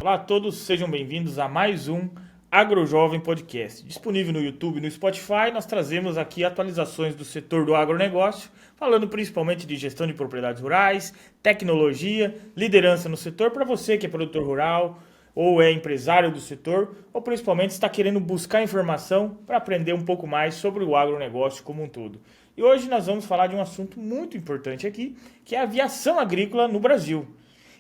Olá a todos, sejam bem-vindos a mais um AgroJovem Podcast. Disponível no YouTube e no Spotify, nós trazemos aqui atualizações do setor do agronegócio, falando principalmente de gestão de propriedades rurais, tecnologia, liderança no setor para você que é produtor rural ou é empresário do setor, ou principalmente está querendo buscar informação para aprender um pouco mais sobre o agronegócio como um todo. E hoje nós vamos falar de um assunto muito importante aqui, que é a aviação agrícola no Brasil.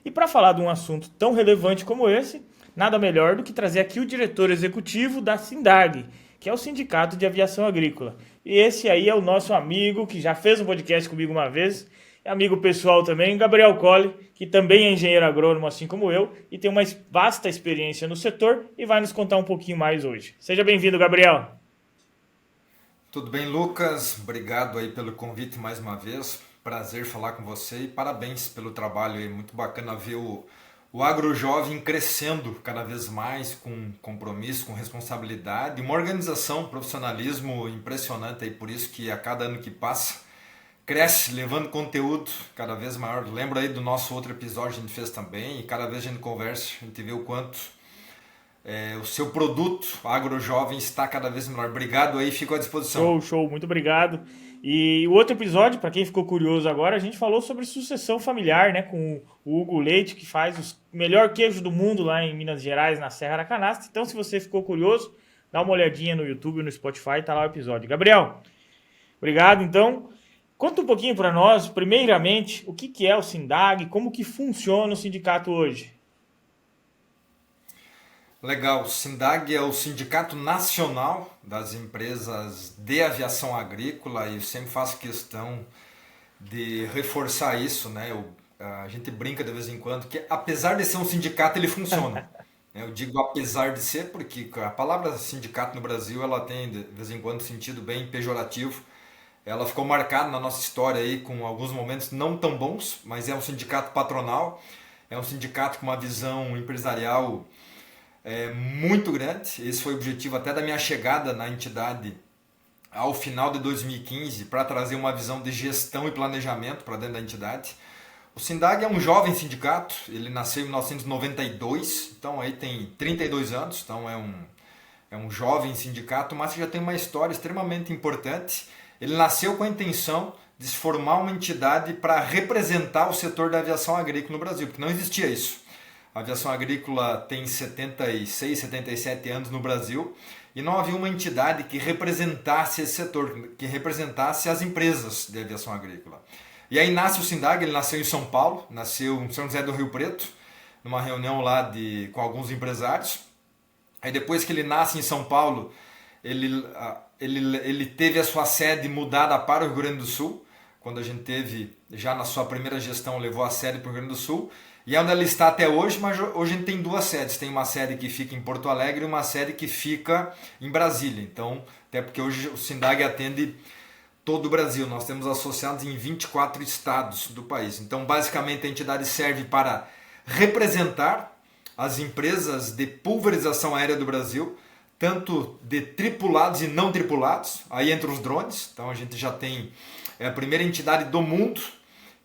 E para falar de um assunto tão relevante como esse, nada melhor do que trazer aqui o diretor executivo da SINDAG, que é o Sindicato de Aviação Agrícola. E esse aí é o nosso amigo, que já fez um podcast comigo uma vez, é amigo pessoal também, Gabriel Colli, que também é engenheiro agrônomo assim como eu, e tem uma vasta experiência no setor e vai nos contar um pouquinho mais hoje. Seja bem-vindo, Gabriel. Tudo bem, Lucas? Obrigado aí pelo convite mais uma vez. Prazer falar com você e parabéns pelo trabalho aí. Muito bacana ver o AgroJovem crescendo cada vez mais com compromisso, com responsabilidade, uma organização, um profissionalismo impressionante aí, por isso que a cada ano que passa cresce, levando conteúdo cada vez maior. Lembra aí do nosso outro episódio que a gente fez também e cada vez a gente conversa, a gente vê o quanto o seu produto AgroJovem está cada vez melhor. Obrigado aí, fico à disposição. Show, muito obrigado. E o outro episódio, para quem ficou curioso agora, a gente falou sobre sucessão familiar, né, com o Hugo Leite, que faz o melhor queijo do mundo lá em Minas Gerais, na Serra da Canastra. Então, se você ficou curioso, dá uma olhadinha no YouTube, no Spotify, tá lá o episódio. Gabriel, obrigado. Então, conta um pouquinho para nós, primeiramente, o que é o SINDAG, como que funciona o sindicato hoje. Legal, o SINDAG é o Sindicato Nacional das Empresas de Aviação Agrícola e eu sempre faço questão de reforçar isso, né? A gente brinca de vez em quando que apesar de ser um sindicato ele funciona. Eu digo apesar de ser porque a palavra sindicato no Brasil ela tem de vez em quando um sentido bem pejorativo. Ela ficou marcada na nossa história aí com alguns momentos não tão bons, mas é um sindicato patronal, é um sindicato com uma visão empresarial muito grande. Esse foi o objetivo até da minha chegada na entidade ao final de 2015 para trazer uma visão de gestão e planejamento para dentro da entidade. O SINDAG é um jovem sindicato, ele nasceu em 1992, então aí tem 32 anos, então é um jovem sindicato, mas que já tem uma história extremamente importante. Ele nasceu com a intenção de se formar uma entidade para representar o setor da aviação agrícola no Brasil, porque não existia isso. A aviação agrícola tem 76, 77 anos no Brasil e não havia uma entidade que representasse esse setor, que representasse as empresas de aviação agrícola. E aí nasce o SINDAG, ele nasceu em São Paulo, nasceu em São José do Rio Preto, numa reunião lá com alguns empresários. Aí depois que ele nasce em São Paulo, ele teve a sua sede mudada para o Rio Grande do Sul, quando a gente teve, já na sua primeira gestão, levou a sede para o Rio Grande do Sul. E é onde ela está até hoje, mas hoje a gente tem duas sedes. Tem uma sede que fica em Porto Alegre e uma sede que fica em Brasília. Então, até porque hoje o SINDAG atende todo o Brasil. Nós temos associados em 24 estados do país. Então, basicamente, a entidade serve para representar as empresas de pulverização aérea do Brasil, tanto de tripulados e não tripulados, aí entre os drones. Então, a gente já tem a primeira entidade do mundo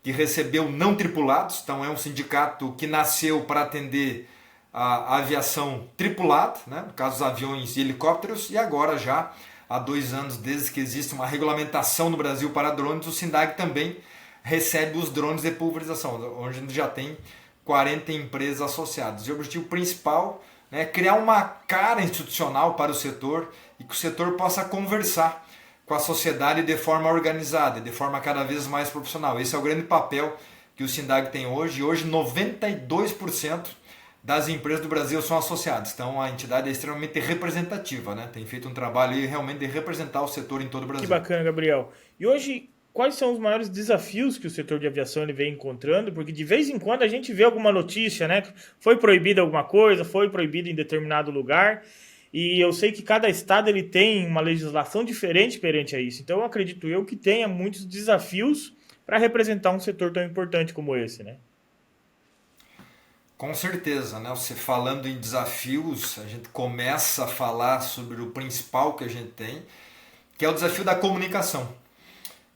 que recebeu não tripulados, então é um sindicato que nasceu para atender a aviação tripulada, né? No caso os aviões e helicópteros, e agora já há 2 anos, desde que existe uma regulamentação no Brasil para drones, o SINDAG também recebe os drones de pulverização, onde a gente já tem 40 empresas associadas. E o objetivo principal é criar uma cara institucional para o setor e que o setor possa conversar com a sociedade de forma organizada, de forma cada vez mais profissional. Esse é o grande papel que o SINDAG tem hoje. E hoje 92% das empresas do Brasil são associadas. Então a entidade é extremamente representativa, né? Tem feito um trabalho aí realmente de representar o setor em todo o Brasil. Que bacana, Gabriel. E hoje, quais são os maiores desafios que o setor de aviação ele vem encontrando? Porque de vez em quando a gente vê alguma notícia, né? Foi proibida alguma coisa, foi proibido em determinado lugar. E eu sei que cada estado ele tem uma legislação diferente perante a isso. Então, eu acredito que tenha muitos desafios para representar um setor tão importante como esse, né? Com certeza, né? Você falando em desafios, a gente começa a falar sobre o principal que a gente tem, que é o desafio da comunicação.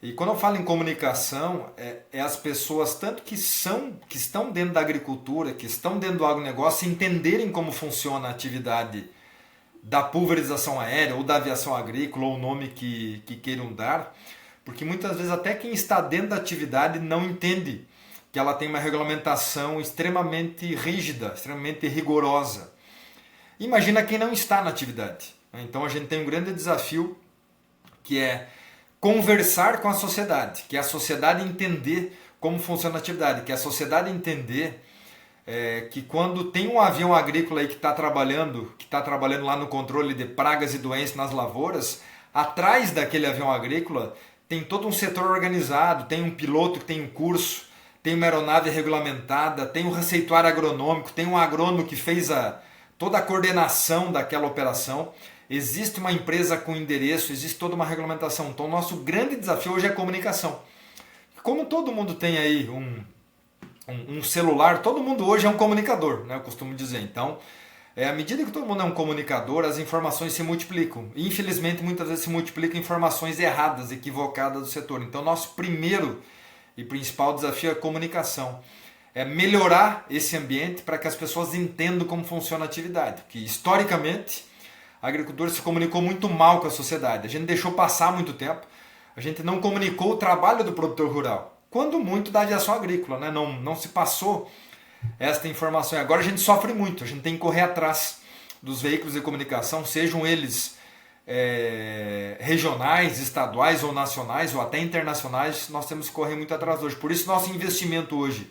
E quando eu falo em comunicação, é as pessoas tanto que estão dentro da agricultura, que estão dentro do agronegócio, entenderem como funciona a atividade da pulverização aérea ou da aviação agrícola, ou o nome que queiram dar, porque muitas vezes até quem está dentro da atividade não entende que ela tem uma regulamentação extremamente rígida, extremamente rigorosa. Imagina quem não está na atividade. Então a gente tem um grande desafio, que é conversar com a sociedade, que é a sociedade entender como funciona a atividade, que é a sociedade entender que quando tem um avião agrícola aí que está trabalhando lá no controle de pragas e doenças nas lavouras, atrás daquele avião agrícola tem todo um setor organizado, tem um piloto que tem um curso, tem uma aeronave regulamentada, tem um receituário agronômico, tem um agrônomo que fez toda a coordenação daquela operação. Existe uma empresa com endereço, existe toda uma regulamentação. Então, o nosso grande desafio hoje é a comunicação. Como todo mundo tem aí um celular, todo mundo hoje é um comunicador, né, eu costumo dizer. Então, à medida que todo mundo é um comunicador, as informações se multiplicam. E, infelizmente, muitas vezes se multiplicam informações erradas, equivocadas do setor. Então, nosso primeiro e principal desafio é a comunicação. É melhorar esse ambiente para que as pessoas entendam como funciona a atividade. Porque, historicamente, a agricultura se comunicou muito mal com a sociedade. A gente deixou passar muito tempo. A gente não comunicou o trabalho do produtor rural. Quando muito da aviação agrícola, né? Não se passou esta informação. E agora a gente sofre muito. A gente tem que correr atrás dos veículos de comunicação, sejam eles regionais, estaduais ou nacionais, ou até internacionais. Nós temos que correr muito atrás hoje. Por isso nosso investimento hoje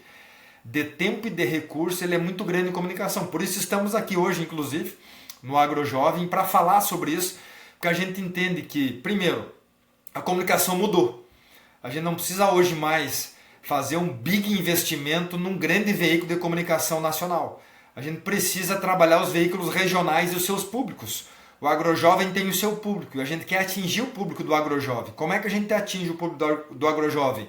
de tempo e de recurso ele é muito grande em comunicação. Por isso estamos aqui hoje, inclusive, no AgroJovem, para falar sobre isso, porque a gente entende que, primeiro, a comunicação mudou. A gente não precisa hoje mais fazer um big investimento num grande veículo de comunicação nacional. A gente precisa trabalhar os veículos regionais e os seus públicos. O AgroJovem tem o seu público e a gente quer atingir o público do AgroJovem. Como é que a gente atinge o público do AgroJovem?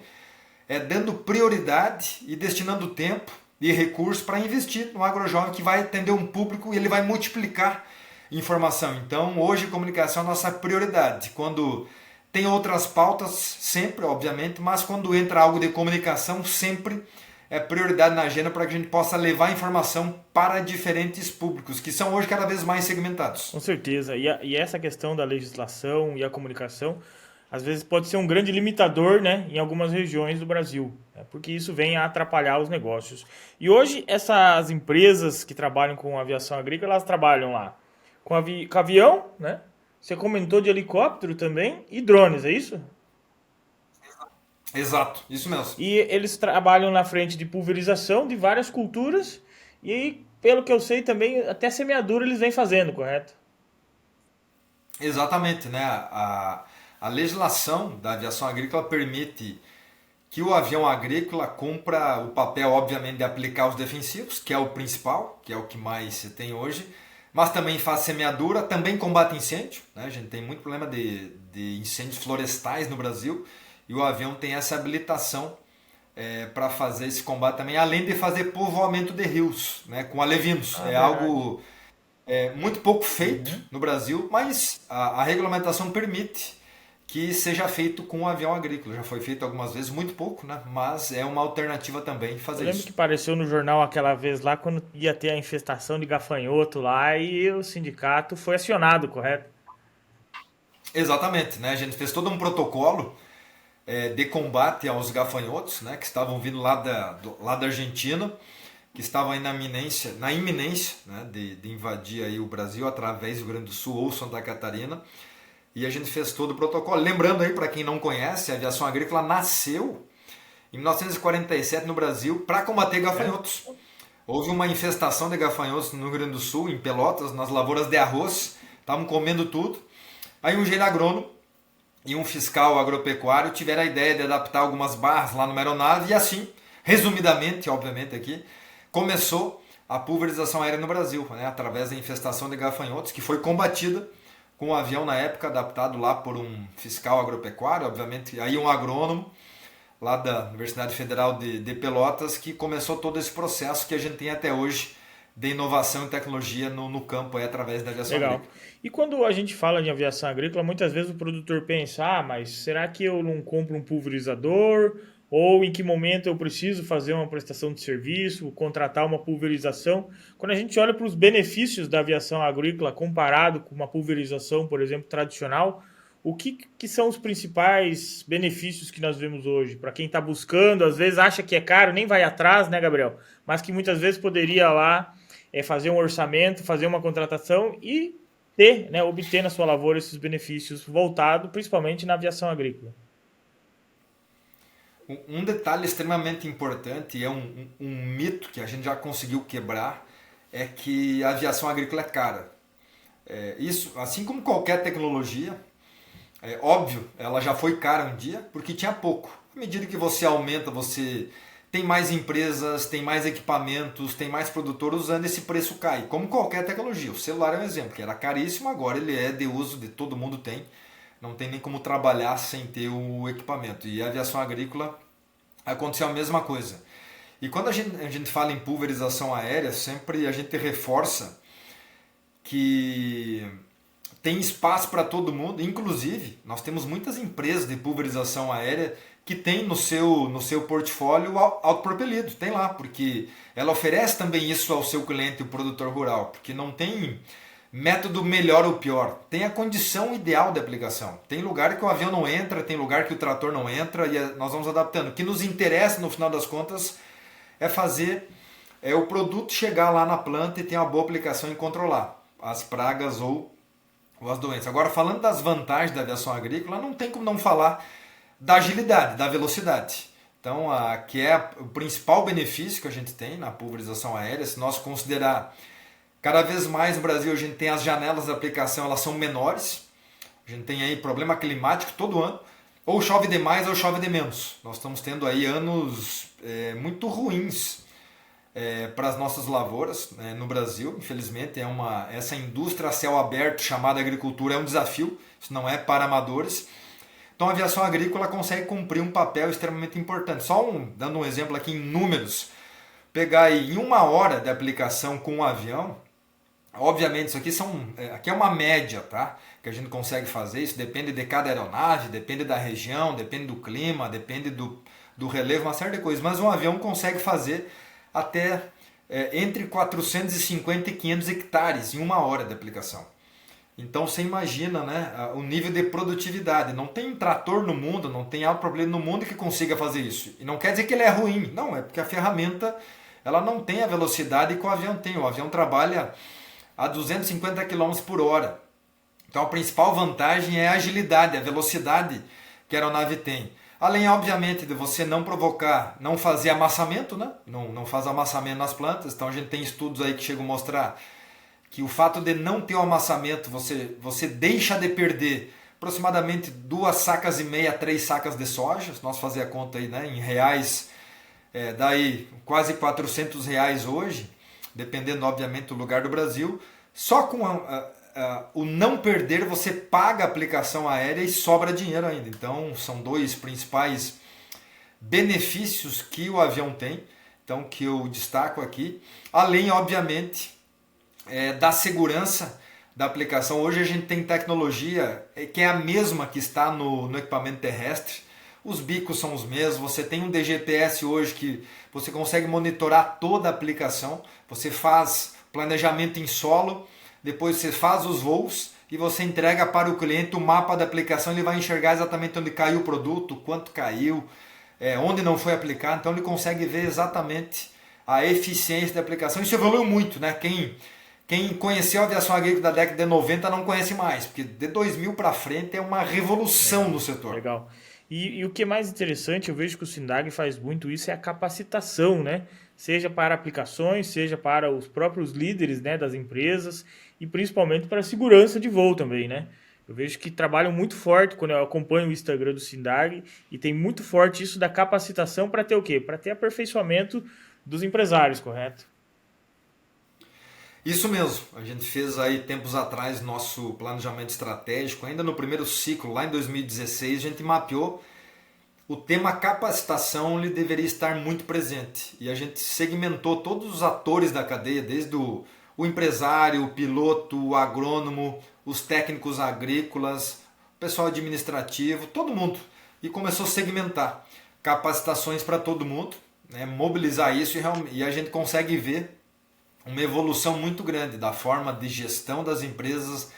Dando prioridade e destinando tempo e recursos para investir no AgroJovem, que vai atender um público e ele vai multiplicar informação. Então, hoje, comunicação é a nossa prioridade. Quando tem outras pautas, sempre, obviamente, mas quando entra algo de comunicação, sempre é prioridade na agenda para que a gente possa levar informação para diferentes públicos, que são hoje cada vez mais segmentados. Com certeza. E essa questão da legislação e a comunicação, às vezes pode ser um grande limitador, né, em algumas regiões do Brasil, né, porque isso vem a atrapalhar os negócios. E hoje, essas empresas que trabalham com aviação agrícola, elas trabalham lá com avião, né? Você comentou de helicóptero também e drones, é isso? Exato, isso mesmo. E eles trabalham na frente de pulverização de várias culturas e aí, pelo que eu sei também, até semeadura eles vêm fazendo, correto? Exatamente, né? A legislação da aviação agrícola permite que o avião agrícola cumpra o papel, obviamente, de aplicar os defensivos, que é o principal, que é o que mais se tem hoje, mas também faz semeadura, também combate incêndio, né? A gente tem muito problema de incêndios florestais no Brasil e o avião tem essa habilitação para fazer esse combate também, além de fazer povoamento de rios, né? Com alevinos. Verdade. Algo muito pouco feito no Brasil, mas a regulamentação permite que seja feito com um avião agrícola. Já foi feito algumas vezes, muito pouco, né? Mas é uma alternativa também fazer Eu lembro isso. que apareceu no jornal aquela vez lá, quando ia ter a infestação de gafanhoto lá e o sindicato foi acionado, correto? Exatamente, né? A gente fez todo um protocolo de combate aos gafanhotos, né? Que estavam vindo lá da Argentina, que estavam aí na iminência, né? de invadir aí o Brasil através do Rio Grande do Sul ou Santa Catarina. E a gente fez todo o protocolo. Lembrando aí, para quem não conhece, a aviação agrícola nasceu em 1947 no Brasil para combater gafanhotos. Houve uma infestação de gafanhotos no Rio Grande do Sul, em Pelotas, nas lavouras de arroz. Estavam comendo tudo. Aí um engenheiro agrônomo e um fiscal agropecuário tiveram a ideia de adaptar algumas barras lá numa aeronave e assim, resumidamente, obviamente aqui, começou a pulverização aérea no Brasil, né, através da infestação de gafanhotos, que foi combatida com um avião na época adaptado lá por um fiscal agropecuário, obviamente, aí um agrônomo lá da Universidade Federal de Pelotas, que começou todo esse processo que a gente tem até hoje de inovação e tecnologia no campo aí, através da aviação Legal. agrícola. E quando a gente fala de aviação agrícola, muitas vezes o produtor pensa, ah, mas será que eu não compro um pulverizador? Ou em que momento eu preciso fazer uma prestação de serviço, contratar uma pulverização? Quando a gente olha para os benefícios da aviação agrícola comparado com uma pulverização, por exemplo, tradicional, o que são os principais benefícios que nós vemos hoje? Para quem está buscando, às vezes acha que é caro, nem vai atrás, né, Gabriel? Mas que muitas vezes poderia lá fazer um orçamento, fazer uma contratação e ter, né, obter na sua lavoura esses benefícios voltado principalmente na aviação agrícola. Um detalhe extremamente importante, é um mito que a gente já conseguiu quebrar, é que a aviação agrícola é cara. Isso, assim como qualquer tecnologia, é óbvio, ela já foi cara um dia porque tinha pouco. À medida que você aumenta, você tem mais empresas, tem mais equipamentos, tem mais produtor usando, esse preço cai. Como qualquer tecnologia. O celular é um exemplo, que era caríssimo, agora ele é de uso, de todo mundo tem. Não tem nem como trabalhar sem ter o equipamento. E a aviação agrícola aconteceu a mesma coisa. E quando a gente fala em pulverização aérea, sempre a gente reforça que tem espaço para todo mundo. Inclusive, nós temos muitas empresas de pulverização aérea que tem no seu portfólio autopropelido. Tem lá, porque ela oferece também isso ao seu cliente, o produtor rural. Porque não tem método melhor ou pior. Tem a condição ideal de aplicação. Tem lugar que o avião não entra, tem lugar que o trator não entra e nós vamos adaptando. O que nos interessa, no final das contas, é fazer o produto chegar lá na planta e ter uma boa aplicação e controlar as pragas ou as doenças. Agora, falando das vantagens da aviação agrícola, não tem como não falar da agilidade, da velocidade. Então, que é o principal benefício que a gente tem na pulverização aérea. Se nós considerar cada vez mais no Brasil, a gente tem as janelas de aplicação, elas são menores. A gente tem aí problema climático todo ano. Ou chove demais ou chove de menos. Nós estamos tendo aí anos muito ruins para as nossas lavouras no Brasil. Infelizmente, essa indústria a céu aberto chamada agricultura é um desafio. Isso não é para amadores. Então a aviação agrícola consegue cumprir um papel extremamente importante. Dando um exemplo aqui em números, pegar aí em 1 hora de aplicação com um avião, obviamente isso aqui é uma média, tá? Que a gente consegue fazer, isso depende de cada aeronave, depende da região, depende do clima, depende do relevo, uma série de coisas, mas um avião consegue fazer até entre 450 e 500 hectares em 1 hora de aplicação. Então você imagina, né, o nível de produtividade. Não tem trator no mundo, não tem autopropelido no mundo que consiga fazer isso. E não quer dizer que ele é ruim, não, é porque a ferramenta ela não tem a velocidade que o avião tem. O avião trabalha a 250 km por hora. Então a principal vantagem é a agilidade, a velocidade que a aeronave tem. Além, obviamente, de você não provocar, não fazer amassamento, né? Não faz amassamento nas plantas. Então a gente tem estudos aí que chegam a mostrar que o fato de não ter o amassamento, você deixa de perder aproximadamente 2,5 sacas, 3 sacas de soja. Se nós fazer a conta aí, né, em reais, daí quase R$ 400 hoje, dependendo obviamente do lugar do Brasil. Só com o não perder, você paga a aplicação aérea e sobra dinheiro ainda. Então são dois principais benefícios que o avião tem, então que eu destaco aqui. Além, obviamente, da segurança da aplicação. Hoje a gente tem tecnologia que é a mesma que está no equipamento terrestre. Os bicos são os mesmos. Você tem um DGPS hoje que você consegue monitorar toda a aplicação. Você faz planejamento em solo, depois você faz os voos e você entrega para o cliente o mapa da aplicação. Ele vai enxergar exatamente onde caiu o produto, quanto caiu, onde não foi aplicado. Então ele consegue ver exatamente a eficiência da aplicação. Isso evoluiu muito, né? Quem conheceu a aviação agrícola da década de 90 não conhece mais, porque de 2000 para frente é uma revolução no setor. Legal. E o que é mais interessante, eu vejo que o SINDAG faz muito isso, é a capacitação, né? Seja para aplicações, seja para os próprios líderes, né, das empresas e principalmente para a segurança de voo também, né? Eu vejo que trabalham muito forte quando eu acompanho o Instagram do SINDAG e tem muito forte isso da capacitação para ter o quê? Para ter aperfeiçoamento dos empresários, correto? Isso mesmo, a gente fez aí tempos atrás nosso planejamento estratégico, ainda no primeiro ciclo, lá em 2016, a gente mapeou o tema capacitação ele deveria estar muito presente. E a gente segmentou todos os atores da cadeia, desde o empresário, o piloto, o agrônomo, os técnicos agrícolas, o pessoal administrativo, todo mundo. E começou a segmentar capacitações para todo mundo, né? Mobilizar isso e a gente consegue ver uma evolução muito grande da forma de gestão das empresas,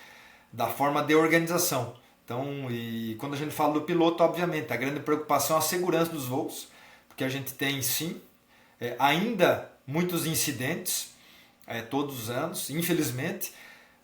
da forma de organização. Então, e quando a gente fala do piloto, obviamente, a grande preocupação é a segurança dos voos, porque a gente tem, sim, ainda muitos incidentes, todos os anos, infelizmente,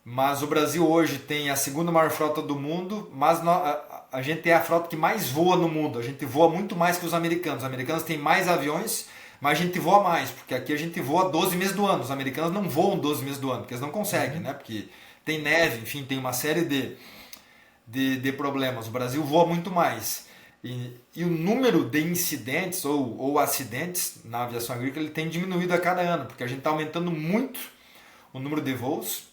mas o Brasil hoje tem a segunda maior frota do mundo, mas a gente é a frota que mais voa no mundo, a gente voa muito mais que os americanos têm mais aviões, mas a gente voa mais, porque aqui a gente voa 12 meses do ano. Os americanos não voam 12 meses do ano, porque eles não conseguem, né? Porque tem neve, enfim, tem uma série de problemas. O Brasil voa muito mais. E o número de incidentes ou acidentes na aviação agrícola ele tem diminuído a cada ano, porque a gente está aumentando muito o número de voos.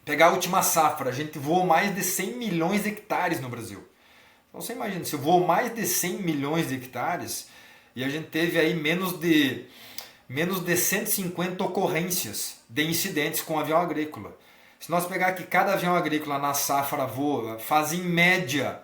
Pegar a última safra, a gente voou mais de 100 milhões de hectares no Brasil. Então você imagina, se voou mais de 100 milhões de hectares... E a gente teve aí menos de 150 ocorrências de incidentes com avião agrícola. Se nós pegar que cada avião agrícola na safra voa, faz em média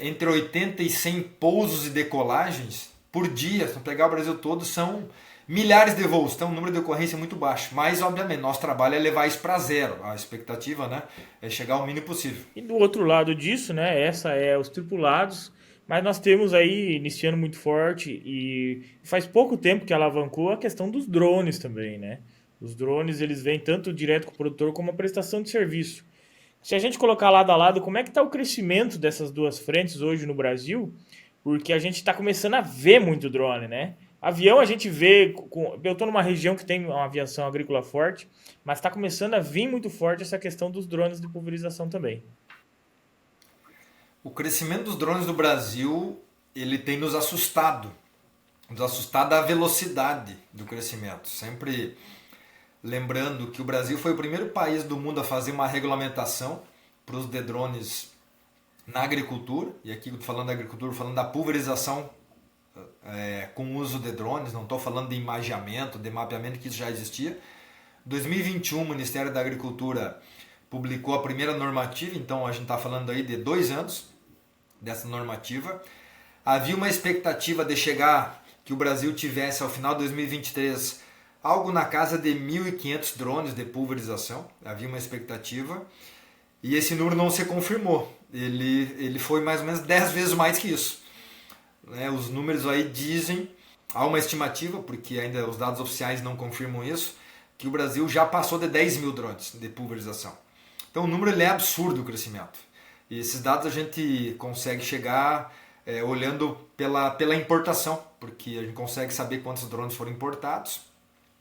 entre 80 e 100 pousos e decolagens por dia. Se nós pegar o Brasil todo, são milhares de voos. Então o número de ocorrência é muito baixo. Mas, obviamente, nosso trabalho é levar isso para zero. A expectativa, né, é chegar ao mínimo possível. E do outro lado disso, né, essa é os tripulados. Mas nós temos aí, iniciando muito forte, e faz pouco tempo que alavancou a questão dos drones também, né? Os drones, eles vêm tanto direto com o produtor como a prestação de serviço. Se a gente colocar lado a lado, como é que está o crescimento dessas duas frentes hoje no Brasil? Porque a gente está começando a ver muito drone, né? Avião a gente vê, eu estou numa região que tem uma aviação agrícola forte, mas está começando a vir muito forte essa questão dos drones de pulverização também. O crescimento dos drones no Brasil, ele tem nos assustado a velocidade do crescimento. Sempre lembrando que o Brasil foi o primeiro país do mundo a fazer uma regulamentação para os drones na agricultura, e aqui falando da agricultura, falando da pulverização com o uso de drones, não estou falando de imageamento, de mapeamento, que isso já existia. Em 2021, o Ministério da Agricultura publicou a primeira normativa, então a gente está falando aí de 2 anos, dessa normativa. Havia uma expectativa de chegar, que o Brasil tivesse ao final de 2023 algo na casa de 1.500 drones de pulverização. Havia uma expectativa e esse número não se confirmou. Ele foi mais ou menos 10 vezes mais que isso. Os números aí dizem, há uma estimativa, porque ainda os dados oficiais não confirmam isso, que o Brasil já passou de 10 mil drones de pulverização. Então o número ele é absurdo o crescimento. E esses dados a gente consegue chegar olhando pela importação, porque a gente consegue saber quantos drones foram importados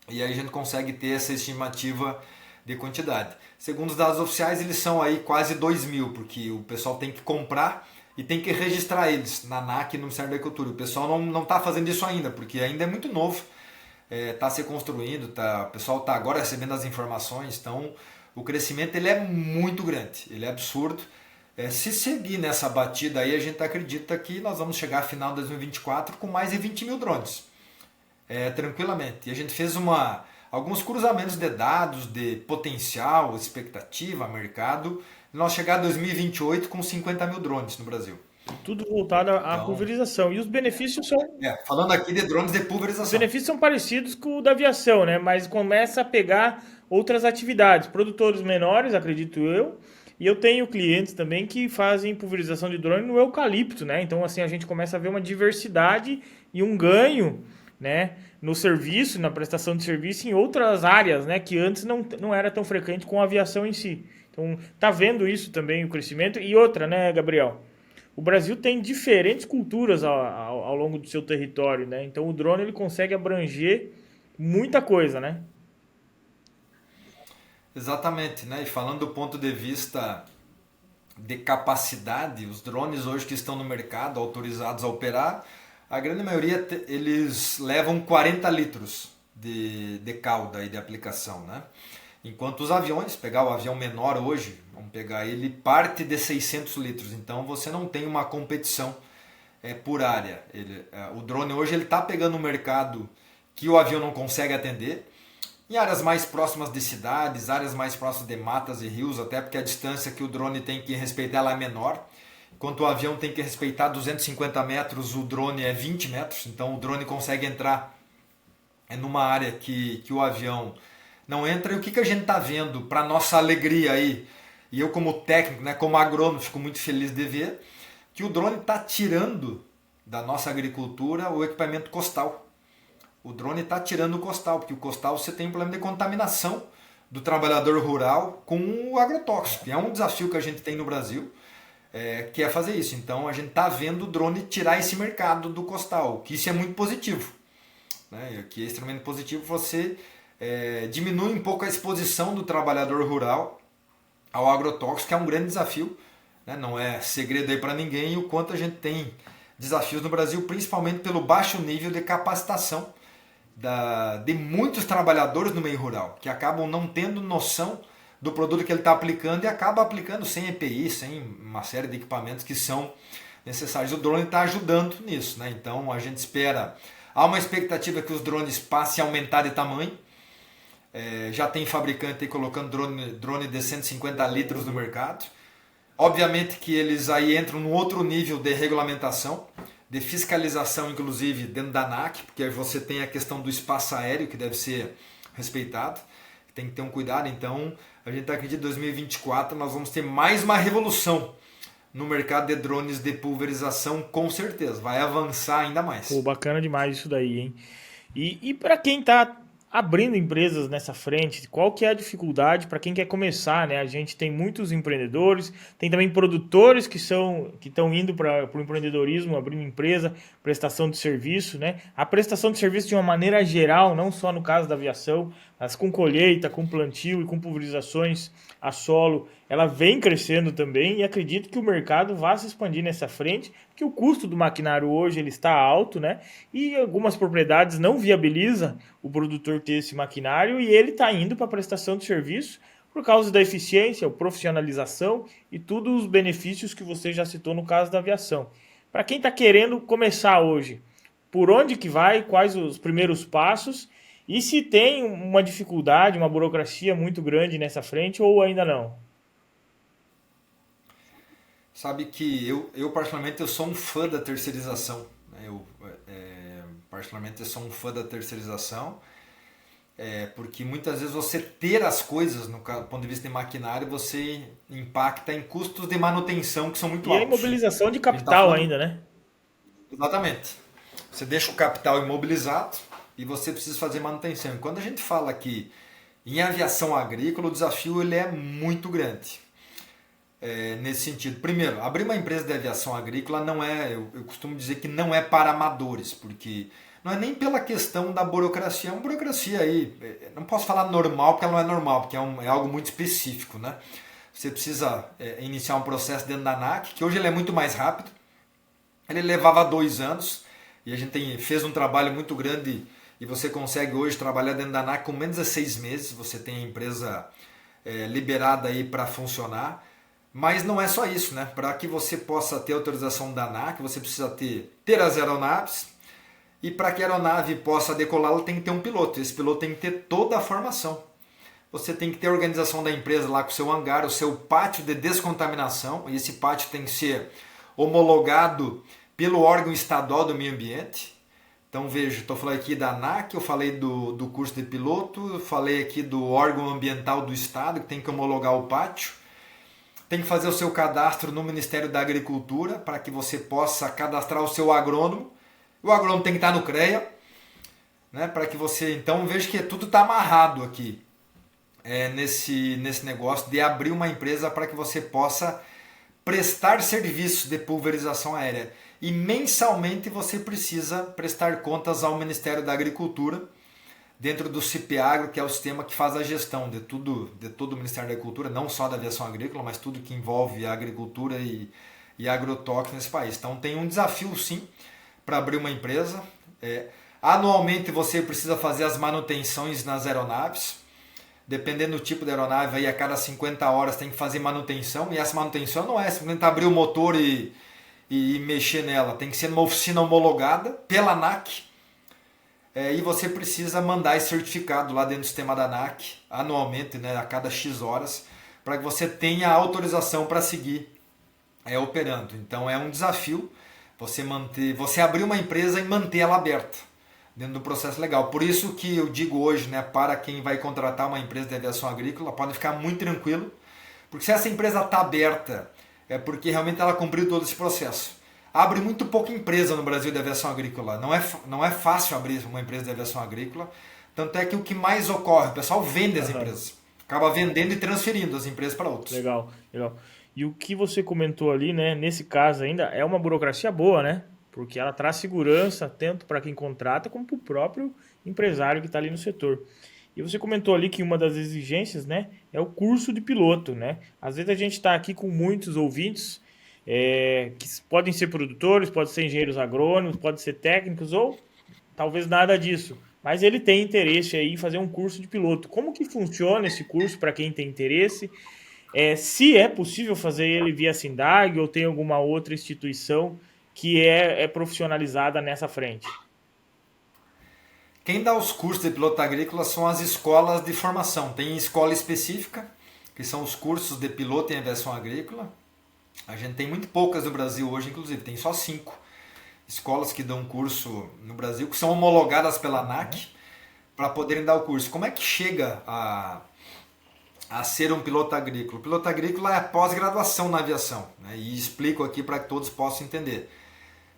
e aí a gente consegue ter essa estimativa de quantidade. Segundo os dados oficiais, eles são aí quase 2 mil, porque o pessoal tem que comprar e tem que registrar eles na ANAC e no Ministério da Agricultura. O pessoal não está fazendo isso ainda, porque ainda é muito novo, está se construindo, o pessoal está agora recebendo as informações, então o crescimento ele é muito grande, ele é absurdo. Se seguir nessa batida aí, a gente acredita que nós vamos chegar a final de 2024 com mais de 20 mil drones, tranquilamente. E a gente fez alguns cruzamentos de dados, de potencial, expectativa, mercado, e nós chegar a 2028 com 50 mil drones no Brasil. Tudo voltado à pulverização. E os benefícios são... falando aqui de drones de Os pulverização. benefícios são parecidos com o da aviação, né? Mas começa a pegar outras atividades. Produtores menores, acredito eu. E eu tenho clientes também que fazem pulverização de drone no eucalipto, né? Então, assim, a gente começa a ver uma diversidade e um ganho, né, no serviço, na prestação de serviço em outras áreas, né, que antes não era tão frequente com a aviação em si. Então, tá vendo isso também, o crescimento. E outra, né, Gabriel? O Brasil tem diferentes culturas ao longo do seu território, né? Então, o drone ele consegue abranger muita coisa, né? Exatamente, né? E falando do ponto de vista de capacidade, os drones hoje que estão no mercado, autorizados a operar, a grande maioria eles levam 40 litros de cauda e de aplicação, né? Enquanto os aviões, pegar o avião menor hoje, vamos pegar ele, parte de 600 litros. Então você não tem uma competição por área. O drone hoje está pegando um mercado que o avião não consegue atender. Em áreas mais próximas de cidades, áreas mais próximas de matas e rios, até porque a distância que o drone tem que respeitar ela é menor. Enquanto o avião tem que respeitar 250 metros, o drone é 20 metros. Então o drone consegue entrar numa área que o avião não entra. E o que a gente está vendo, para nossa alegria aí, e eu como técnico, né, como agrônomo, fico muito feliz de ver, que o drone está tirando da nossa agricultura o equipamento costal. O drone está tirando o costal, porque o costal você tem um problema de contaminação do trabalhador rural com o agrotóxico. E é um desafio que a gente tem no Brasil, que é fazer isso. Então a gente está vendo o drone tirar esse mercado do costal, que isso é muito positivo. Né? Que é extremamente positivo, você diminui um pouco a exposição do trabalhador rural ao agrotóxico, que é um grande desafio. Né? Não é segredo aí para ninguém o quanto a gente tem desafios no Brasil, principalmente pelo baixo nível de capacitação de muitos trabalhadores no meio rural, que acabam não tendo noção do produto que ele está aplicando e acaba aplicando sem EPI, sem uma série de equipamentos que são necessários. O drone está ajudando nisso. Né? Então a gente espera, há uma expectativa que os drones passem a aumentar de tamanho. Já tem fabricante aí colocando drone de 150 litros no mercado. Obviamente que eles aí entram num outro nível de regulamentação, de fiscalização, inclusive dentro da ANAC, porque você tem a questão do espaço aéreo que deve ser respeitado, tem que ter um cuidado. Então a gente acredita que em 2024 nós vamos ter mais uma revolução no mercado de drones de pulverização, com certeza, vai avançar ainda mais. Pô, bacana demais isso daí, hein? E para quem está abrindo empresas nessa frente, qual que é a dificuldade para quem quer começar, né? A gente tem muitos empreendedores, tem também produtores que estão indo para o empreendedorismo, abrindo empresa, prestação de serviço, né? A prestação de serviço de uma maneira geral, não só no caso da aviação, mas com colheita, com plantio e com pulverizações a solo, ela vem crescendo também e acredito que o mercado vai se expandir nessa frente, que o custo do maquinário hoje ele está alto, né? E algumas propriedades não viabiliza o produtor ter esse maquinário e ele está indo para a prestação de serviço por causa da eficiência, profissionalização e todos os benefícios que você já citou no caso da aviação. Para quem está querendo começar hoje, por onde que vai, quais os primeiros passos e se tem uma dificuldade, uma burocracia muito grande nessa frente ou ainda não? Sabe que eu particularmente eu sou um fã da terceirização. Né? Particularmente eu sou um fã da terceirização, porque muitas vezes você ter as coisas, no ponto de vista de maquinário, você impacta em custos de manutenção que são muito E a altos. imobilização de A gente tá capital falando- ainda, né? Exatamente. Você deixa o capital imobilizado e você precisa fazer manutenção. E quando a gente fala aqui em aviação agrícola, o desafio ele é muito grande. Nesse sentido, primeiro, abrir uma empresa de aviação agrícola não é, eu costumo dizer que não é para amadores, porque não é nem pela questão da burocracia, é uma burocracia aí, não posso falar normal porque ela não é normal, porque é algo muito específico, né? Você precisa iniciar um processo dentro da ANAC, que hoje ele é muito mais rápido, ele levava 2 anos e a gente fez um trabalho muito grande e você consegue hoje trabalhar dentro da ANAC com menos de 6 meses, você tem a empresa liberada aí para funcionar. Mas não é só isso, né? Para que você possa ter autorização da ANAC, você precisa ter as aeronaves. E para que a aeronave possa decolar, ela tem que ter um piloto. Esse piloto tem que ter toda a formação. Você tem que ter a organização da empresa lá com o seu hangar, o seu pátio de descontaminação. E esse pátio tem que ser homologado pelo órgão estadual do meio ambiente. Então veja, estou falando aqui da ANAC, eu falei do curso de piloto, eu falei aqui do órgão ambiental do estado, que tem que homologar o pátio. Tem que fazer o seu cadastro no Ministério da Agricultura para que você possa cadastrar o seu agrônomo. O agrônomo tem que estar no CREA, né, para que você... Então veja que tudo está amarrado aqui nesse negócio de abrir uma empresa para que você possa prestar serviços de pulverização aérea. E mensalmente você precisa prestar contas ao Ministério da Agricultura, dentro do CIPAgro, que é o sistema que faz a gestão de todo o Ministério da Agricultura, não só da aviação agrícola, mas tudo que envolve a agricultura e agrotóxico nesse país. Então tem um desafio sim para abrir uma empresa. Anualmente você precisa fazer as manutenções nas aeronaves. Dependendo do tipo de aeronave, aí a cada 50 horas tem que fazer manutenção. E essa manutenção não é simplesmente abrir o motor e e mexer nela, tem que ser numa oficina homologada pela ANAC, e você precisa mandar esse certificado lá dentro do sistema da ANAC anualmente, né, a cada X horas, para que você tenha autorização para seguir operando. Então é um desafio você abrir uma empresa e manter ela aberta dentro do processo legal. Por isso que eu digo hoje, né, para quem vai contratar uma empresa de aviação agrícola, pode ficar muito tranquilo, porque se essa empresa está aberta, é porque realmente ela cumpriu todo esse processo. Abre muito pouca empresa no Brasil de aviação agrícola. Não é fácil abrir uma empresa de aviação agrícola. Tanto é que o que mais ocorre, o pessoal vende as empresas. Acaba vendendo e transferindo as empresas para outros. Legal, legal. E o que você comentou ali, né? Nesse caso ainda, é uma burocracia boa, né? Porque ela traz segurança tanto para quem contrata como para o próprio empresário que está ali no setor. E você comentou ali que uma das exigências, né, é o curso de piloto, né? Às vezes a gente está aqui com muitos ouvintes que podem ser produtores, podem ser engenheiros agrônomos, podem ser técnicos ou talvez nada disso. Mas ele tem interesse aí em fazer um curso de piloto. Como que funciona esse curso para quem tem interesse? Se é possível fazer ele via SINDAG ou tem alguma outra instituição que é profissionalizada nessa frente? Quem dá os cursos de piloto agrícola são as escolas de formação. Tem escola específica, que são os cursos de piloto em aviação agrícola. A gente tem muito poucas no Brasil hoje, inclusive, tem só 5 escolas que dão curso no Brasil, que são homologadas pela ANAC para poderem dar o curso. Como é que chega a ser um piloto agrícola? O piloto agrícola é a pós-graduação na aviação, né? E explico aqui para que todos possam entender.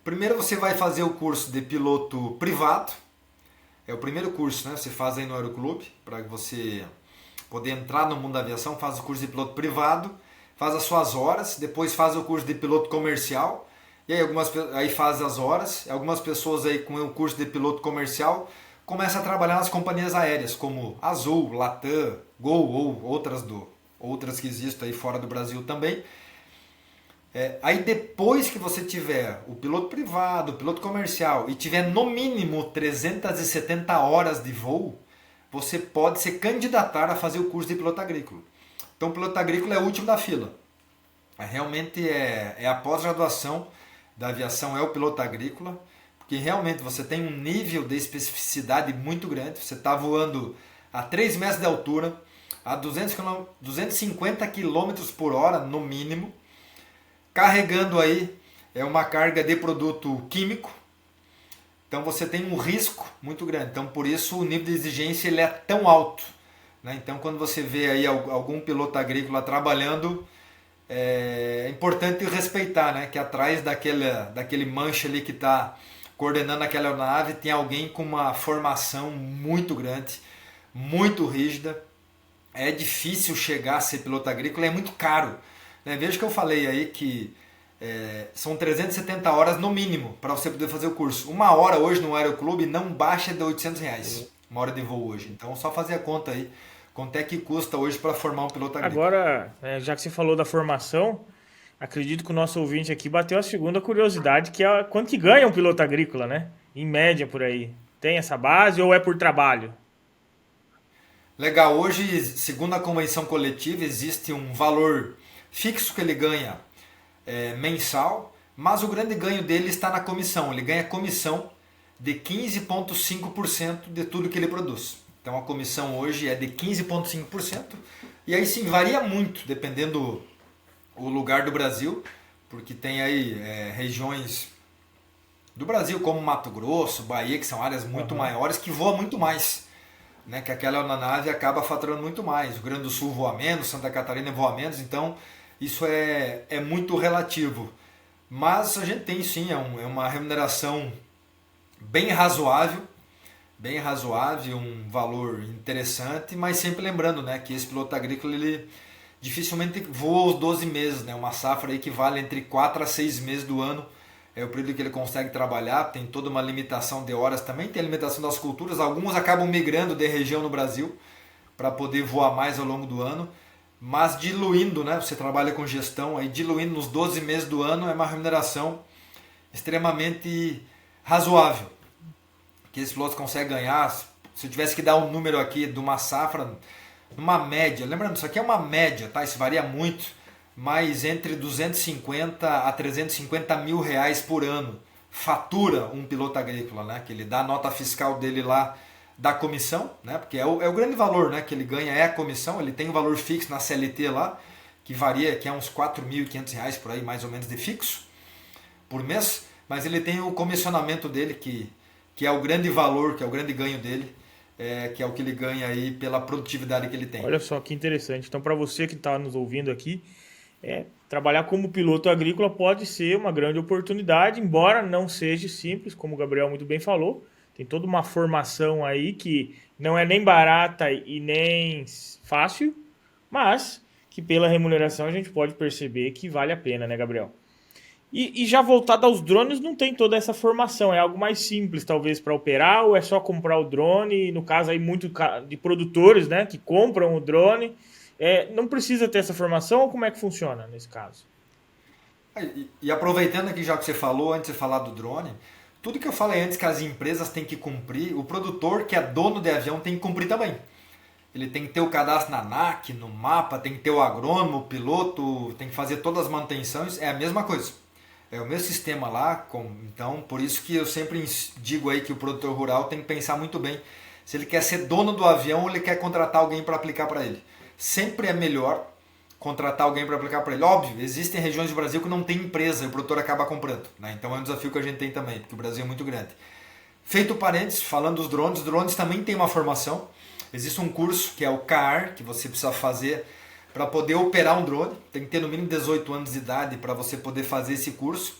Primeiro você vai fazer o curso de piloto privado, é o primeiro curso, né? Você faz aí no Aeroclube, para você poder entrar no mundo da aviação, faz o curso de piloto privado, faz as suas horas, depois faz o curso de piloto comercial, e aí, aí faz as horas. Algumas pessoas aí com o curso de piloto comercial começam a trabalhar nas companhias aéreas, como Azul, Latam, Gol ou outras que existem aí fora do Brasil também. Aí depois que você tiver o piloto privado, o piloto comercial e tiver no mínimo 370 horas de voo, você pode se candidatar a fazer o curso de piloto agrícola. Então o piloto agrícola é o último da fila. Realmente é a pós-graduação da aviação, é o piloto agrícola, porque realmente você tem um nível de especificidade muito grande. Você está voando a 3 metros de altura, a 250 km por hora no mínimo, carregando aí uma carga de produto químico. Então você tem um risco muito grande. Então por isso o nível de exigência ele é tão alto, né? Então quando você vê aí algum piloto agrícola trabalhando, é importante respeitar, né? Que atrás daquele manche ali que está coordenando aquela aeronave tem alguém com uma formação muito grande, muito rígida. É difícil chegar a ser piloto agrícola, é muito caro, né? Veja que eu falei aí que são 370 horas no mínimo para você poder fazer o curso. Uma hora hoje no Aeroclube não baixa de R$800, uma hora de voo hoje. Então só fazer a conta aí. Quanto é que custa hoje para formar um piloto agrícola? Agora, já que você falou da formação, acredito que o nosso ouvinte aqui bateu a segunda curiosidade, que é quanto que ganha um piloto agrícola, né? Em média por aí. Tem essa base ou é por trabalho? Legal, hoje, segundo a convenção coletiva, existe um valor fixo que ele ganha mensal, mas o grande ganho dele está na comissão. Ele ganha comissão de 15,5% de tudo que ele produz. Então a comissão hoje é de 15,5%. E aí sim, varia muito, dependendo do lugar do Brasil, porque tem aí regiões do Brasil, como Mato Grosso, Bahia, que são áreas muito maiores, que voam muito mais, né? Que aquela aeronave acaba faturando muito mais. O Rio Grande do Sul voa menos, Santa Catarina voa menos, então isso é muito relativo. Mas a gente tem sim, é uma remuneração bem razoável, um valor interessante, mas sempre lembrando, né, que esse piloto agrícola ele dificilmente voa os 12 meses, né? Uma safra aí que vale entre 4 a 6 meses do ano, é o período que ele consegue trabalhar. Tem toda uma limitação de horas também, tem a limitação das culturas, alguns acabam migrando de região no Brasil para poder voar mais ao longo do ano, mas diluindo, né, você trabalha com gestão, aí diluindo nos 12 meses do ano é uma remuneração extremamente razoável, que esse piloto consegue ganhar. Se eu tivesse que dar um número aqui de uma safra, uma média, lembrando, isso aqui é uma média, tá? Isso varia muito, mas entre 250 a 350 mil reais por ano fatura um piloto agrícola, né? Que ele dá a nota fiscal dele lá da comissão, né? Porque é o grande valor, né? Que ele ganha é a comissão, ele tem um valor fixo na CLT lá, que varia, que é uns R$ 4.500 por aí, mais ou menos de fixo, por mês, mas ele tem o comissionamento dele, que é o grande valor, que é o grande ganho dele, que é o que ele ganha aí pela produtividade que ele tem. Olha só que interessante. Então, para você que está nos ouvindo aqui, trabalhar como piloto agrícola pode ser uma grande oportunidade, embora não seja simples, como o Gabriel muito bem falou. Tem toda uma formação aí que não é nem barata e nem fácil, mas que pela remuneração a gente pode perceber que vale a pena, né, Gabriel? E já voltado aos drones, não tem toda essa formação, é algo mais simples talvez para operar, ou é só comprar o drone, no caso aí muito de produtores, né, que compram o drone, não precisa ter essa formação, ou como é que funciona nesse caso? E aproveitando aqui já que você falou, antes de falar do drone, tudo que eu falei antes que as empresas têm que cumprir, o produtor que é dono de avião tem que cumprir também. Ele tem que ter o cadastro na ANAC, no mapa, tem que ter o agrônomo, o piloto, tem que fazer todas as manutenções, é a mesma coisa. É o mesmo sistema lá, então por isso que eu sempre digo aí que o produtor rural tem que pensar muito bem se ele quer ser dono do avião ou ele quer contratar alguém para aplicar para ele. Sempre é melhor contratar alguém para aplicar para ele. Óbvio, existem regiões do Brasil que não tem empresa e o produtor acaba comprando, né? Então é um desafio que a gente tem também, porque o Brasil é muito grande. Feito parênteses, falando dos drones também tem uma formação. Existe um curso que é o CAR, que você precisa fazer para poder operar um drone. Tem que ter no mínimo 18 anos de idade para você poder fazer esse curso.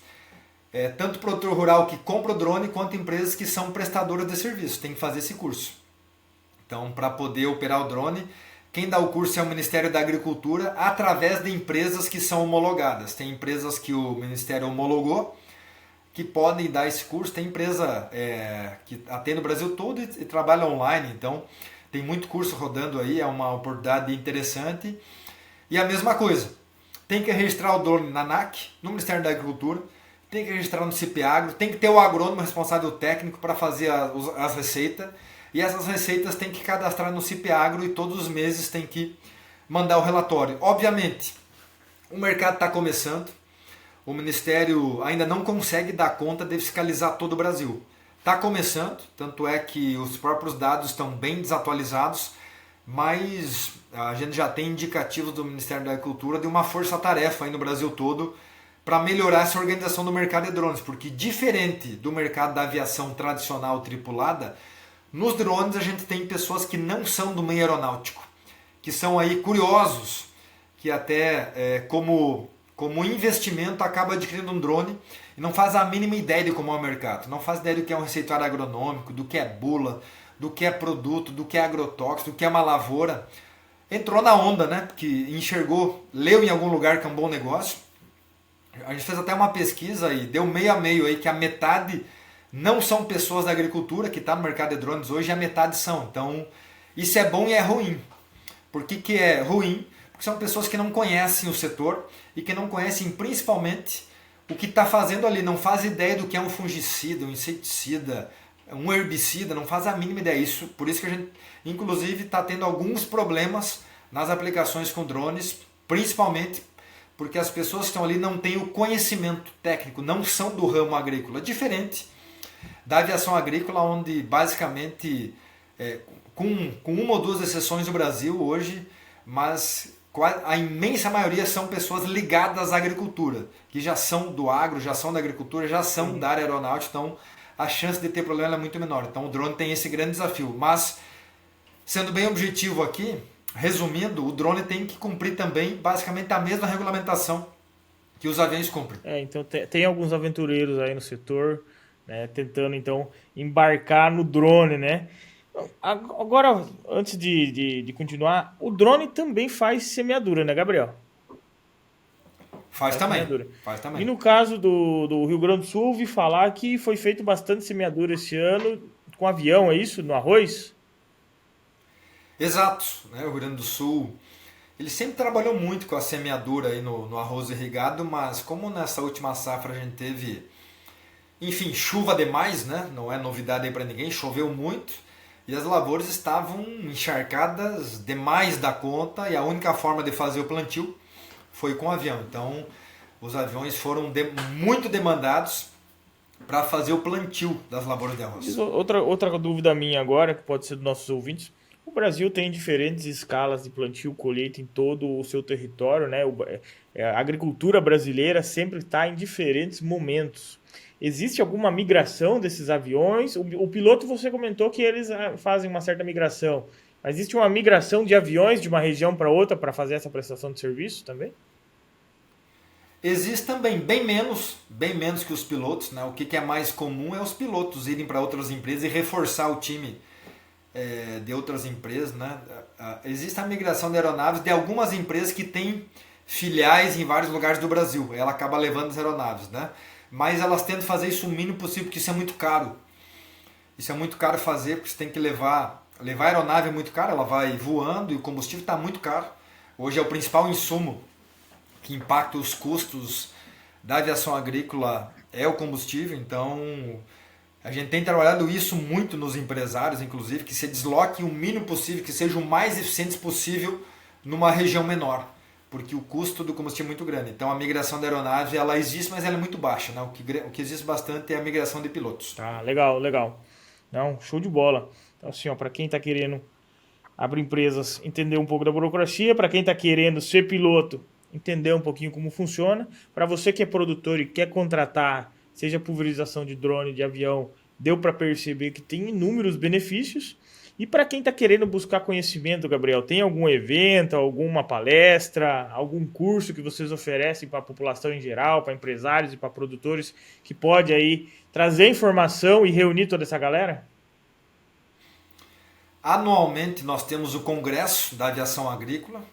Tanto produtor rural que compra o drone, quanto empresas que são prestadoras de serviço. Tem que fazer esse curso. Então, para poder operar o drone, quem dá o curso é o Ministério da Agricultura, através de empresas que são homologadas. Tem empresas que o Ministério homologou, que podem dar esse curso. Tem empresa que atende o Brasil todo e trabalha online. Então, tem muito curso rodando aí, é uma oportunidade interessante. E a mesma coisa, tem que registrar o drone na ANAC, no Ministério da Agricultura, tem que registrar no CIPAgro, tem que ter o agrônomo responsável técnico para fazer as receitas, e essas receitas tem que cadastrar no CIPAgro e todos os meses tem que mandar o relatório. Obviamente, o mercado está começando, o Ministério ainda não consegue dar conta de fiscalizar todo o Brasil. Está começando, tanto é que os próprios dados estão bem desatualizados, mas a gente já tem indicativos do Ministério da Agricultura de uma força-tarefa aí no Brasil todo para melhorar essa organização do mercado de drones, porque diferente do mercado da aviação tradicional tripulada, nos drones a gente tem pessoas que não são do meio aeronáutico, que são aí curiosos, que até como investimento acaba adquirindo um drone e não faz a mínima ideia de como é o mercado, não faz ideia do que é um receituário agronômico, do que é bula, do que é produto, do que é agrotóxico, do que é uma lavoura. Entrou na onda, né? Que enxergou, leu em algum lugar que é um bom negócio. A gente fez até uma pesquisa e deu meio a meio aí que a metade não são pessoas da agricultura que está no mercado de drones hoje e a metade são. Então isso é bom e é ruim. Por que é ruim? Porque são pessoas que não conhecem o setor e que não conhecem principalmente o que está fazendo ali. Não faz ideia do que é um fungicida, um inseticida, um herbicida, não faz a mínima ideia. Por isso que a gente, inclusive, está tendo alguns problemas nas aplicações com drones, principalmente porque as pessoas que estão ali não têm o conhecimento técnico, não são do ramo agrícola. Diferente da aviação agrícola, onde basicamente, com uma ou duas exceções do Brasil hoje, mas a imensa maioria são pessoas ligadas à agricultura, que já são do agro, já são da agricultura, já são da área aeronáutica, então a chance de ter problema é muito menor. Então o drone tem esse grande desafio. Mas, sendo bem objetivo aqui, resumindo, o drone tem que cumprir também basicamente a mesma regulamentação que os aviões cumprem. Então tem alguns aventureiros aí no setor, né, tentando então embarcar no drone, né? Agora, antes de continuar, o drone também faz semeadura, né, Gabriel? Faz também. E no caso do Rio Grande do Sul, ouvi falar que foi feito bastante semeadura esse ano com avião, é isso? No arroz? Exato. Né? O Rio Grande do Sul, ele sempre trabalhou muito com a semeadura aí no arroz irrigado, mas como nessa última safra a gente teve, enfim, chuva demais, né? Não é novidade aí para ninguém, choveu muito e as lavouras estavam encharcadas demais da conta e a única forma de fazer o plantio foi com avião. Então, os aviões foram muito demandados para fazer o plantio das lavouras de arroz. Outra dúvida minha agora, que pode ser dos nossos ouvintes. O Brasil tem diferentes escalas de plantio e colheita em todo o seu território, né? A agricultura brasileira sempre está em diferentes momentos. Existe alguma migração desses aviões? O piloto, você comentou que eles fazem uma certa migração. Mas existe uma migração de aviões de uma região para outra para fazer essa prestação de serviço também? Existe também bem menos que os pilotos, né? O que é mais comum é os pilotos irem para outras empresas e reforçar o time de outras empresas, né? Existe a migração de aeronaves de algumas empresas que têm filiais em vários lugares do Brasil. Ela acaba levando as aeronaves, né? Mas elas tentam fazer isso o mínimo possível, porque isso é muito caro. Isso é muito caro fazer, porque você tem que levar a aeronave é muito caro, ela vai voando e o combustível está muito caro. Hoje é o principal insumo que impacta os custos da aviação agrícola é o combustível, então a gente tem trabalhado isso muito nos empresários, inclusive, que se desloque o mínimo possível, que sejam o mais eficientes possível numa região menor, porque o custo do combustível é muito grande. Então a migração da aeronave ela existe, mas ela é muito baixa, né? O que existe bastante é a migração de pilotos. Tá, legal, legal. Não, show de bola. Então, assim, ó, para quem está querendo abrir empresas, entender um pouco da burocracia, para quem está querendo ser piloto, entender um pouquinho como funciona. Para você que é produtor e quer contratar, seja pulverização de drone, de avião, deu para perceber que tem inúmeros benefícios. E para quem está querendo buscar conhecimento, Gabriel, tem algum evento, alguma palestra, algum curso que vocês oferecem para a população em geral, para empresários e para produtores, que pode aí trazer informação e reunir toda essa galera? Anualmente nós temos o Congresso da Aviação Agrícola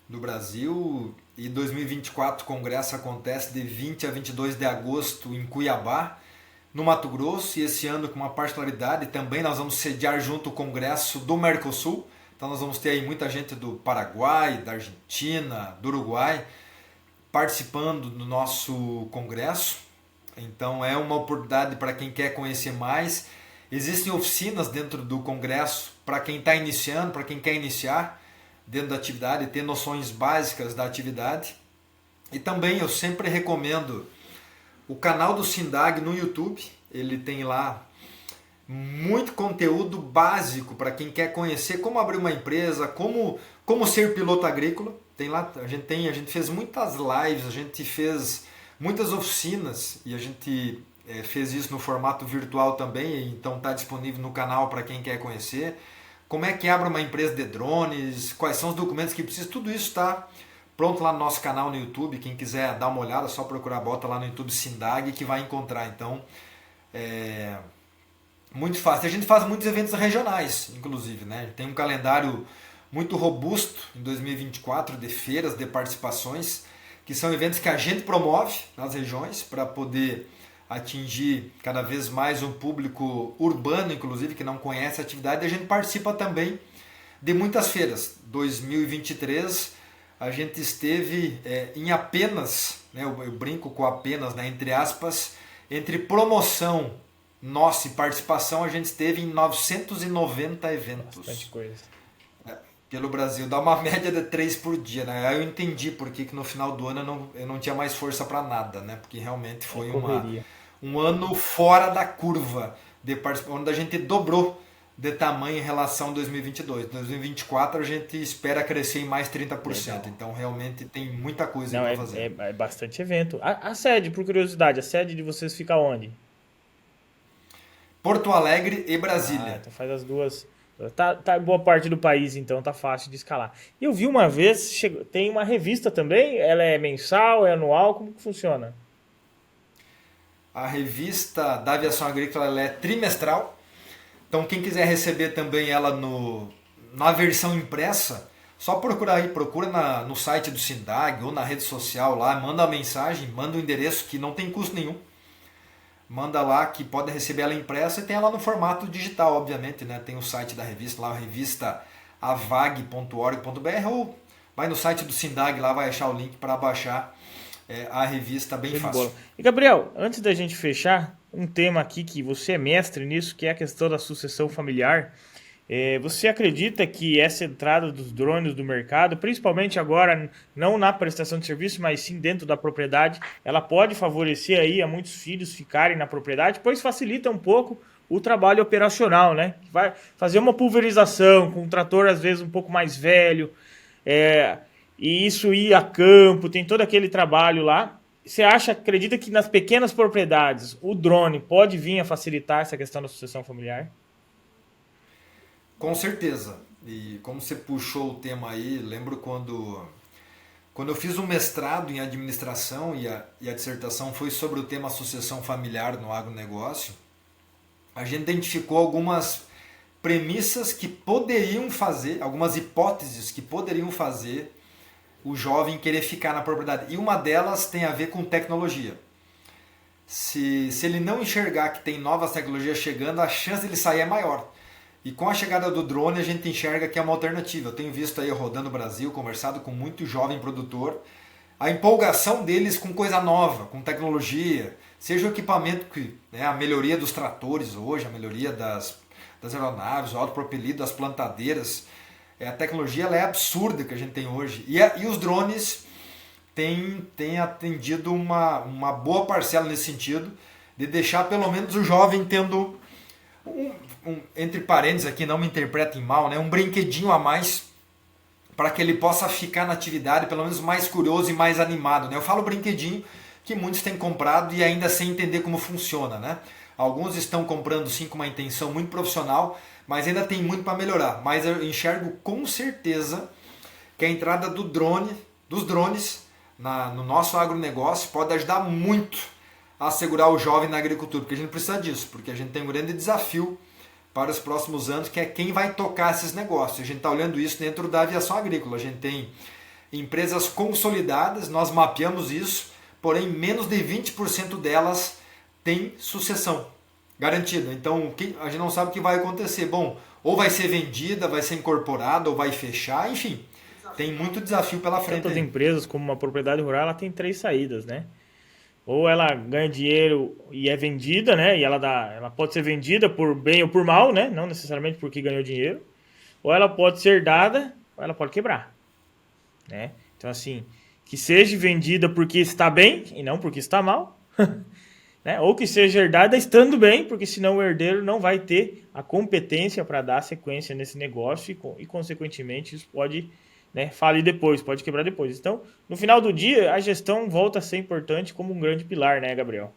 do Brasil e 2024 o Congresso acontece de 20 a 22 de agosto em Cuiabá, no Mato Grosso, e esse ano com uma particularidade também nós vamos sediar junto o Congresso do Mercosul, então nós vamos ter aí muita gente do Paraguai, da Argentina, do Uruguai participando do nosso congresso, então é uma oportunidade para quem quer conhecer mais. Existem oficinas dentro do congresso para quem está iniciando, para quem quer iniciar dentro da atividade, ter noções básicas da atividade. E também eu sempre recomendo o canal do Sindag no YouTube, ele tem lá muito conteúdo básico para quem quer conhecer como abrir uma empresa, como ser piloto agrícola. Tem lá, a gente fez muitas lives, a gente fez muitas oficinas e a gente fez isso no formato virtual também, então está disponível no canal para quem quer conhecer. Como é que abre uma empresa de drones, quais são os documentos que precisa, tudo isso está pronto lá no nosso canal no YouTube. Quem quiser dar uma olhada, é só procurar, bota lá no YouTube Sindag que vai encontrar. Então, muito fácil. A gente faz muitos eventos regionais, inclusive, né? Tem um calendário muito robusto em 2024 de feiras, de participações, que são eventos que a gente promove nas regiões para poder atingir cada vez mais um público urbano, inclusive, que não conhece a atividade. E a gente participa também de muitas feiras. 2023 a gente esteve em apenas, né, eu brinco com apenas, né, entre aspas, entre promoção nossa e participação, a gente esteve em 990 eventos. Bastante coisa. Pelo Brasil, dá uma média de 3 por dia, né? Aí eu entendi porque que no final do ano eu não tinha mais força para nada, né? Porque realmente foi um ano fora da curva, onde a gente dobrou de tamanho em relação a 2022. 2024 a gente espera crescer em mais 30%. Legal. Então realmente tem muita coisa para fazer. É bastante evento. A sede, por curiosidade, a sede de vocês fica onde? Porto Alegre e Brasília. Então faz as duas. Tá boa parte do país, então tá fácil de escalar. E eu vi uma vez, tem uma revista também, ela é mensal, é anual, como que funciona? A revista da aviação agrícola ela é trimestral, então quem quiser receber também ela na versão impressa, só procura aí, no site do Sindag ou na rede social lá, manda a mensagem, manda o endereço que não tem custo nenhum. Manda lá que pode receber ela impressa e tem ela no formato digital, obviamente, né? Tem o site da revista lá, a revista avag.org.br, ou vai no site do Sindag lá, vai achar o link para baixar a revista bem fácil. E Gabriel, antes da gente fechar, um tema aqui que você é mestre nisso, que é a questão da sucessão familiar. Você acredita que essa entrada dos drones do mercado, principalmente agora, não na prestação de serviço, mas sim dentro da propriedade, ela pode favorecer aí a muitos filhos ficarem na propriedade, pois facilita um pouco o trabalho operacional, né? Vai fazer uma pulverização com um trator às vezes um pouco mais velho, é, e isso ir a campo, tem todo aquele trabalho lá. Você acredita que nas pequenas propriedades o drone pode vir a facilitar essa questão da sucessão familiar? Com certeza. E como você puxou o tema aí, lembro quando eu fiz um mestrado em administração e a dissertação foi sobre o tema sucessão familiar no agronegócio, a gente identificou algumas premissas que poderiam fazer, algumas hipóteses que poderiam fazer o jovem querer ficar na propriedade. E uma delas tem a ver com tecnologia. Se ele não enxergar que tem novas tecnologias chegando, a chance dele sair é maior. E com a chegada do drone a gente enxerga que é uma alternativa. Eu tenho visto aí rodando o Brasil, conversado com muito jovem produtor, a empolgação deles com coisa nova, com tecnologia, seja o equipamento, né, a melhoria dos tratores hoje, a melhoria das aeronaves, o autopropelido, das plantadeiras. A tecnologia ela é absurda que a gente tem hoje. E os drones têm atendido uma boa parcela nesse sentido, de deixar pelo menos o jovem tendo entre parênteses aqui, não me interpretem mal, né, um brinquedinho a mais para que ele possa ficar na atividade pelo menos mais curioso e mais animado. Né? Eu falo brinquedinho que muitos têm comprado e ainda sem entender como funciona. Né? Alguns estão comprando sim com uma intenção muito profissional, mas ainda tem muito para melhorar. Mas eu enxergo com certeza que a entrada dos drones no nosso agronegócio pode ajudar muito a assegurar o jovem na agricultura, porque a gente precisa disso, porque a gente tem um grande desafio para os próximos anos, que é quem vai tocar esses negócios. A gente está olhando isso dentro da aviação agrícola. A gente tem empresas consolidadas, nós mapeamos isso, porém menos de 20% delas tem sucessão garantida. Então a gente não sabe o que vai acontecer. Bom, ou vai ser vendida, vai ser incorporada, ou vai fechar, enfim. Tem muito desafio pela frente. Tantas empresas como uma propriedade rural, ela tem três saídas, né? Ou ela ganha dinheiro e é vendida, né? E ela pode ser vendida por bem ou por mal, né? Não necessariamente porque ganhou dinheiro. Ou ela pode ser dada, ou ela pode quebrar, né? Então, assim, que seja vendida porque está bem e não porque está mal, né? Ou que seja herdada estando bem, porque senão o herdeiro não vai ter a competência para dar sequência nesse negócio e consequentemente, isso pode, né, falir depois, pode quebrar depois. Então, no final do dia, a gestão volta a ser importante como um grande pilar, né, Gabriel?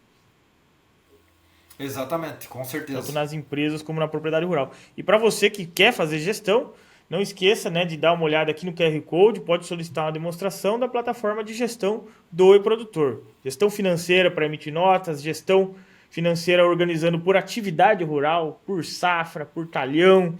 Exatamente, com certeza. Tanto nas empresas como na propriedade rural. E para você que quer fazer gestão, não esqueça, né, de dar uma olhada aqui no QR Code, pode solicitar uma demonstração da plataforma de gestão do e-produtor. Gestão financeira para emitir notas, gestão financeira organizando por atividade rural, por safra, por talhão,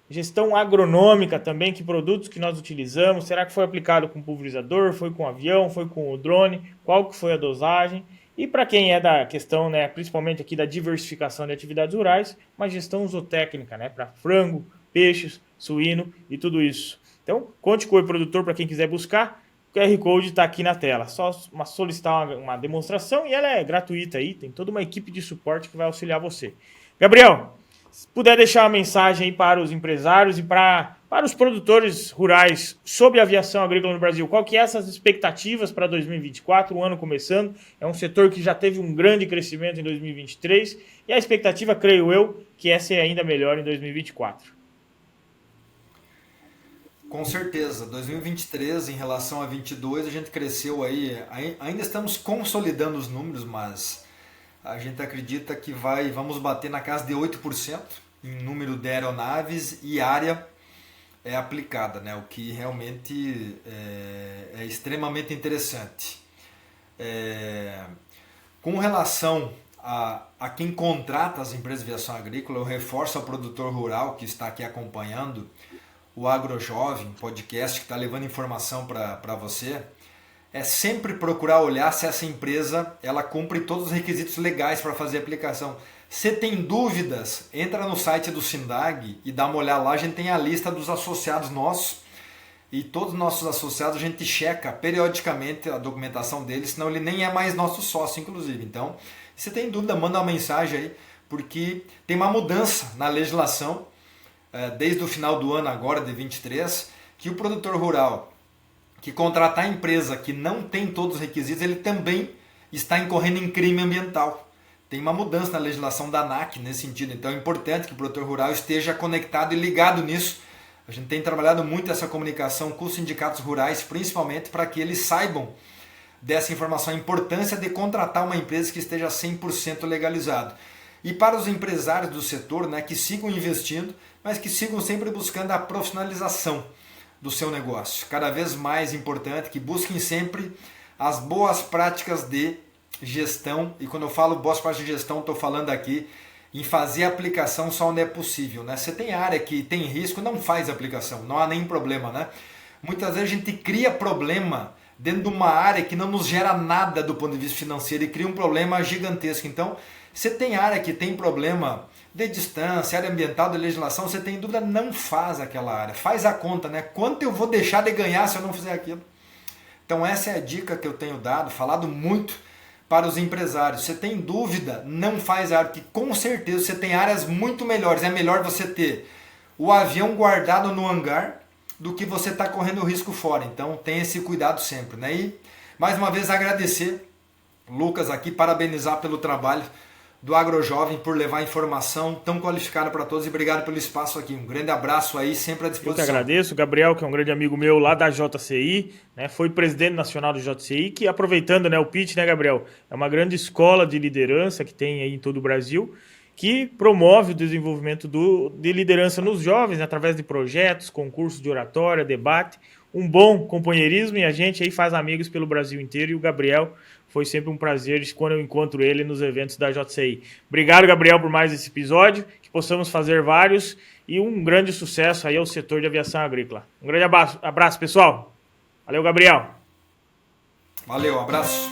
gestão agronômica também, que produtos que nós utilizamos, será que foi aplicado com pulverizador, foi com avião, foi com o drone, qual que foi a dosagem. E para quem é da questão, né, principalmente aqui da diversificação de atividades rurais, uma gestão zootécnica, né, para frango, peixes, suíno e tudo isso. Então, conte com o produtor para quem quiser buscar. O QR Code está aqui na tela. Só solicitar uma demonstração e ela é gratuita aí. Tem toda uma equipe de suporte que vai auxiliar você. Gabriel, se puder deixar uma mensagem aí para os empresários e para os produtores rurais sobre a aviação agrícola no Brasil, qual que é essas expectativas para 2024, o ano começando? É um setor que já teve um grande crescimento em 2023 e a expectativa, creio eu, que é ser ainda melhor em 2024. Com certeza, 2023 em relação a 22 a gente cresceu aí, ainda estamos consolidando os números, mas a gente acredita que vamos bater na casa de 8% em número de aeronaves e área aplicada, né? O que realmente é extremamente interessante. Com relação a quem contrata as empresas de aviação agrícola, eu reforço ao produtor rural que está aqui acompanhando o AgroJovem, podcast que está levando informação para você, é sempre procurar olhar se essa empresa ela cumpre todos os requisitos legais para fazer a aplicação. Se tem dúvidas, entra no site do SINDAG e dá uma olhada lá, a gente tem a lista dos associados nossos e todos os nossos associados a gente checa periodicamente a documentação deles, senão ele nem é mais nosso sócio, inclusive. Então, se tem dúvida, manda uma mensagem aí, porque tem uma mudança na legislação desde o final do ano agora, de 23, que o produtor rural que contratar a empresa que não tem todos os requisitos, ele também está incorrendo em crime ambiental. Tem uma mudança na legislação da ANAC nesse sentido, então é importante que o produtor rural esteja conectado e ligado nisso. A gente tem trabalhado muito essa comunicação com os sindicatos rurais, principalmente para que eles saibam dessa informação, a importância de contratar uma empresa que esteja 100% legalizado. E para os empresários do setor, né, que sigam investindo, mas que sigam sempre buscando a profissionalização do seu negócio. Cada vez mais importante que busquem sempre as boas práticas de gestão. E quando eu falo boas práticas de gestão, estou falando aqui em fazer a aplicação só onde é possível. Né? Você tem área que tem risco, não faz aplicação, não há nem problema. Né? Muitas vezes a gente cria problema dentro de uma área que não nos gera nada do ponto de vista financeiro e cria um problema gigantesco. Então, você tem área que tem problema de distância, área ambiental, de legislação, você tem dúvida, não faz aquela área. Faz a conta, né? Quanto eu vou deixar de ganhar se eu não fizer aquilo? Então essa é a dica que eu tenho dado, falado muito para os empresários. Você tem dúvida, não faz a área, porque com certeza você tem áreas muito melhores. É melhor você ter o avião guardado no hangar do que você estar correndo risco fora. Então tenha esse cuidado sempre. Né? E mais uma vez agradecer, Lucas, aqui, parabenizar pelo trabalho do AgroJovem por levar informação tão qualificada para todos e obrigado pelo espaço aqui. Um grande abraço aí, sempre à disposição. Eu que agradeço. O Gabriel, que é um grande amigo meu lá da JCI, né, foi presidente nacional do JCI, que aproveitando, né, o pitch, né, Gabriel, é uma grande escola de liderança que tem aí em todo o Brasil, que promove o desenvolvimento de liderança nos jovens, né, através de projetos, concursos de oratória, debate, um bom companheirismo, e a gente aí faz amigos pelo Brasil inteiro, e o Gabriel foi sempre um prazer quando eu encontro ele nos eventos da JCI. Obrigado, Gabriel, por mais esse episódio, que possamos fazer vários, e um grande sucesso aí ao setor de aviação agrícola. Um grande abraço, pessoal. Valeu, Gabriel. Valeu, abraço.